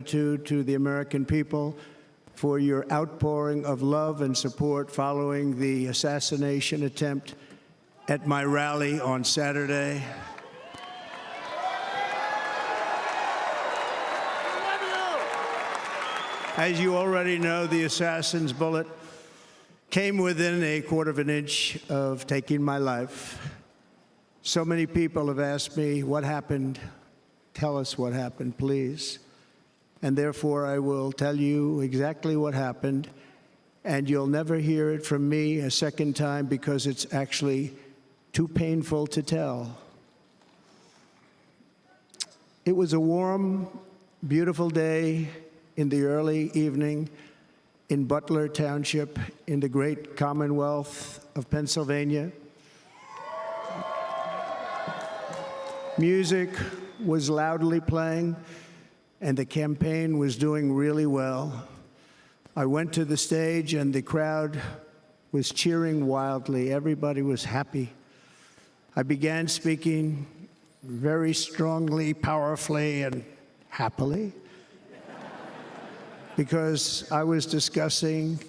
gratitude to the American people for your outpouring of love and support following the assassination attempt at my rally on Saturday. As you already know, the assassin's bullet came within a quarter of an inch of taking my life. So many people have asked me, what happened? Tell us what happened, please. And therefore, I will tell you exactly what happened, and you'll never hear it from me a second time because it's actually too painful to tell. It was a warm, beautiful day in the early evening in Butler Township in the great Commonwealth of Pennsylvania. Music was loudly playing, and the campaign was doing really well. I went to the stage, and the crowd was cheering wildly. Everybody was happy. I began speaking very strongly, powerfully, and happily, because I was discussing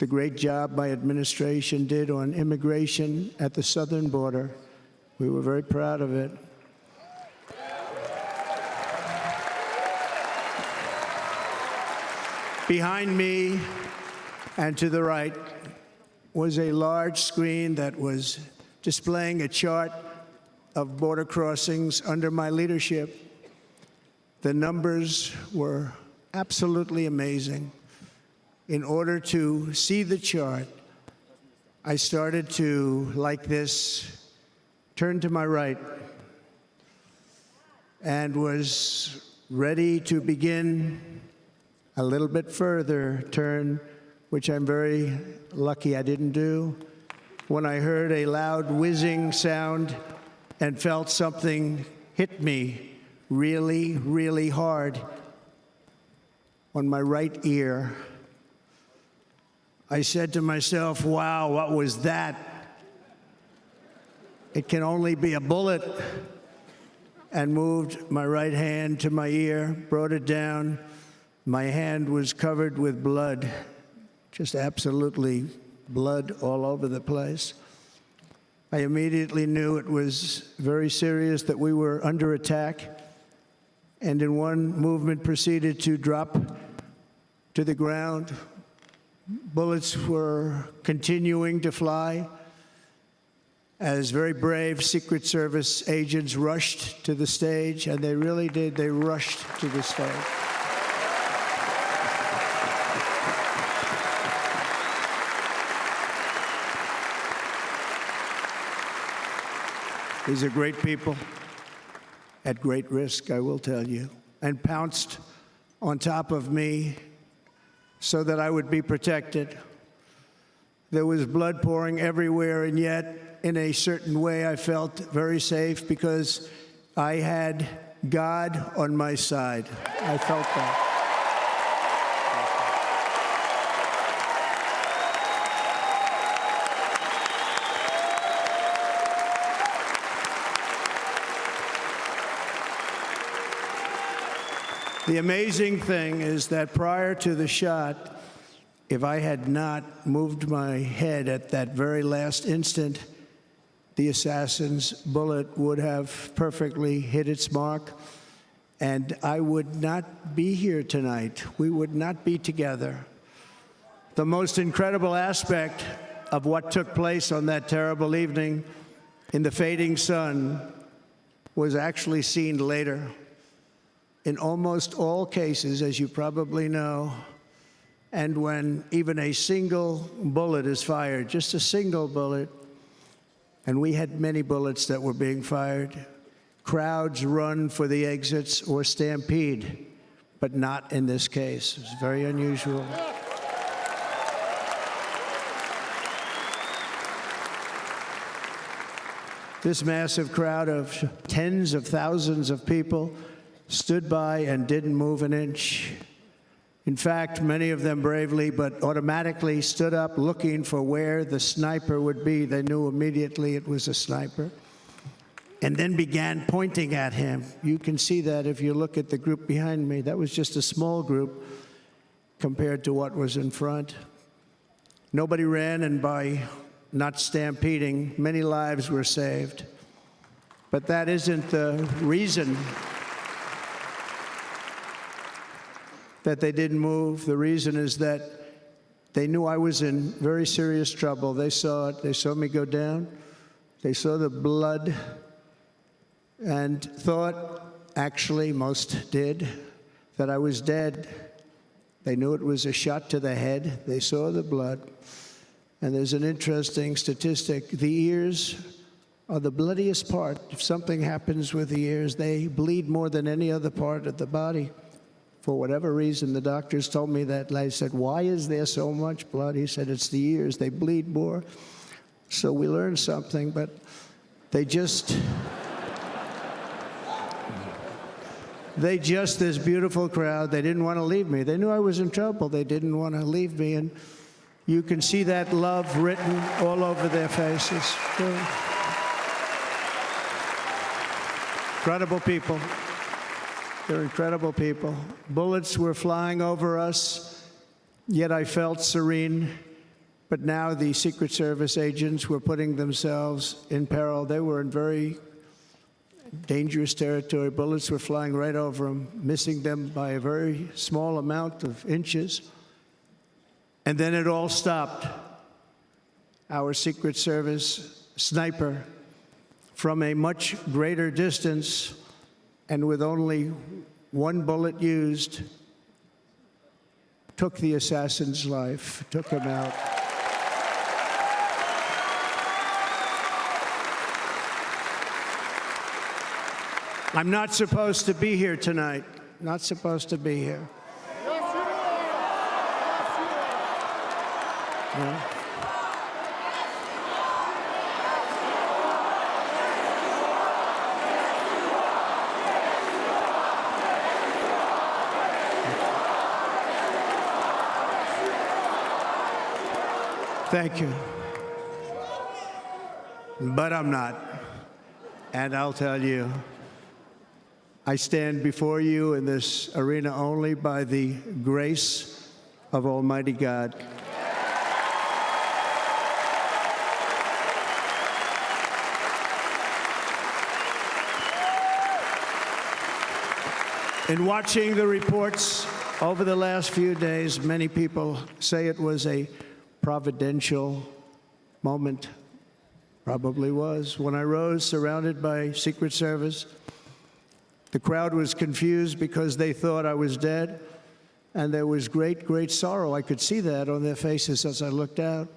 the great job my administration did on immigration at the southern border. We were very proud of it. Behind me and to the right was a large screen that was displaying a chart of border crossings under my leadership. The numbers were absolutely amazing. In order to see the chart, I started to, like this, turn to my right and was ready to begin a little bit further turn, which I'm very lucky I didn't do, when I heard a loud whizzing sound and felt something hit me really, really hard on my right ear. I said to myself, wow, what was that? It can only be a bullet. And moved my right hand to my ear, brought it down. My hand was covered with blood, just absolutely blood all over the place. I immediately knew it was very serious, that we were under attack, and in one movement proceeded to drop to the ground. Bullets were continuing to fly as very brave Secret Service agents rushed to the stage, and they really did. They rushed to the stage. These are great people, at great risk, I will tell you, and pounced on top of me so that I would be protected. There was blood pouring everywhere, and yet, in a certain way, I felt very safe because I had God on my side. I felt that. The amazing thing is that prior to the shot, if I had not moved my head at that very last instant, the assassin's bullet would have perfectly hit its mark, and I would not be here tonight. We would not be together. The most incredible aspect of what took place on that terrible evening in the fading sun was actually seen later. In almost all cases, as you probably know, and when even a single bullet is fired, just a single bullet, and we had many bullets that were being fired, crowds run for the exits or stampede, but not in this case. It's very unusual. This massive crowd of tens of thousands of people stood by and didn't move an inch. In fact, many of them bravely but automatically stood up looking for where the sniper would be. They knew immediately it was a sniper. and then began pointing at him. You can see that if you look at the group behind me. That was just a small group compared to what was in front. Nobody ran, and by not stampeding, many lives were saved. But that isn't the reason that they didn't move. The reason is that they knew I was in very serious trouble. They saw it. They saw me go down. They saw the blood and thought, actually, most did, that I was dead. They knew it was a shot to the head. They saw the blood. And there's an interesting statistic. The ears are the bloodiest part. If something happens with the ears, they bleed more than any other part of the body. For whatever reason, the doctors told me that. I said, why is there so much blood? He said, it's the ears. They bleed more. So we learned something, but they just, this beautiful crowd, they didn't want to leave me. They knew I was in trouble. They didn't want to leave me. And you can see that love written all over their faces. Incredible people. They're incredible people. Bullets were flying over us, yet I felt serene. But now the Secret Service agents were putting themselves in peril. They were in very dangerous territory. Bullets were flying right over them, missing them by a very small amount of inches. And then it all stopped. Our Secret Service sniper, from a much greater distance and with only one bullet used, took the assassin's life, took him out. I'm not supposed to be here tonight. Not supposed to be here. Yeah. Thank you. But I'm not. And I'll tell you, I stand before you in this arena only by the grace of Almighty God. In watching the reports over the last few days, many people say it was a providential moment. Probably was. When I rose, surrounded by Secret Service, the crowd was confused because they thought I was dead, and there was great, great sorrow. I could see that on their faces as I looked out.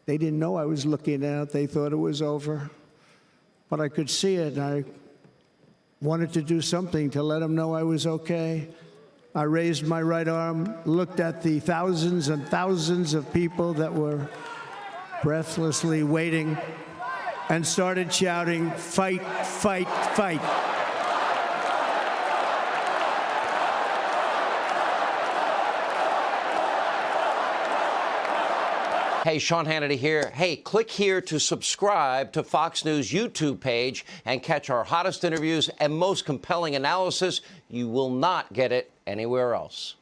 They didn't know I was looking out. They thought it was over. But I could see it, and I wanted to do something to let them know I was okay. I raised my right arm, looked at the thousands and thousands of people that were breathlessly waiting, and started shouting, "Fight, fight, fight." Hey, Sean Hannity here. Hey, click here to subscribe to Fox News YouTube page and catch our hottest interviews and most compelling analysis. You will not get it anywhere else.